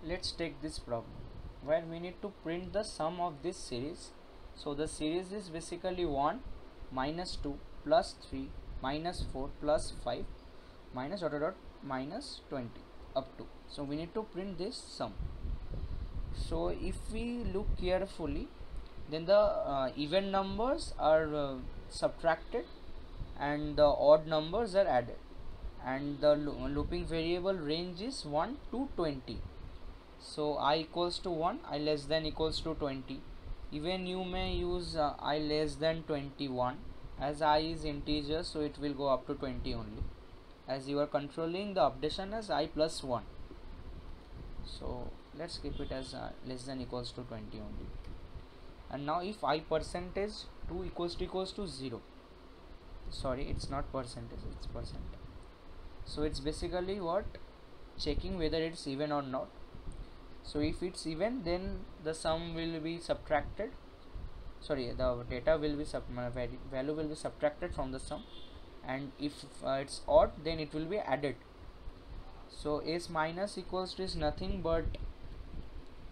let's take this problem where we need to print the sum of this series. So the series is basically 1 minus 2 plus 3 minus 4 plus 5 minus dot dot dot minus 20 up to. So we need to print this sum. So if we look carefully, then the even numbers are subtracted and the odd numbers are added, and the looping variable range is 1 to 20. So I equals to 1, I less than equals to 20. Even you may use I less than 21, as I is integer, so it will go up to 20 only, as you are controlling the updation as I plus 1. So let's keep it as less than equals to 20 only. And now if I percentage 2 equals to 0, sorry, it's not percentage, it's percent. So it's basically what, checking whether it's even or not. So if it's even, then the sum will be subtracted, sorry, the data will be value will be subtracted from the sum, and if it's odd, then it will be added. So s minus equals to is nothing but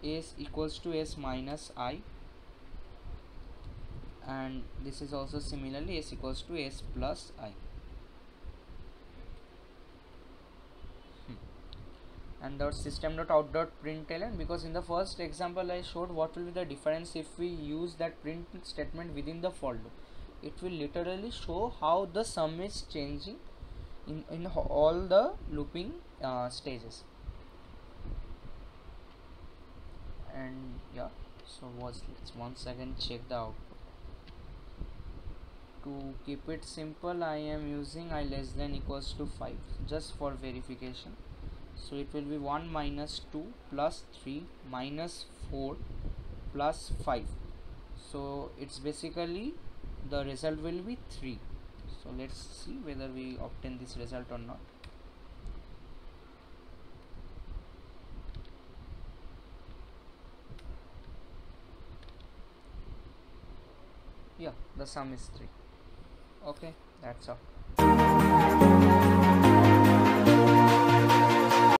s equals to s minus I, and this is also similarly s equals to s plus I. And the system.out.println, because in the first example I showed what will be the difference if we use that print statement within the for loop. It will literally show how the sum is changing in all the looping stages. And yeah, so let's once again check the output. To keep it simple, I am using I less than equals to 5 just for verification. So it will be 1 minus 2 plus 3 minus 4 plus 5. So it's basically the result will be 3. So let's see whether we obtain this result or not. Yeah, the sum is 3. Okay, that's all.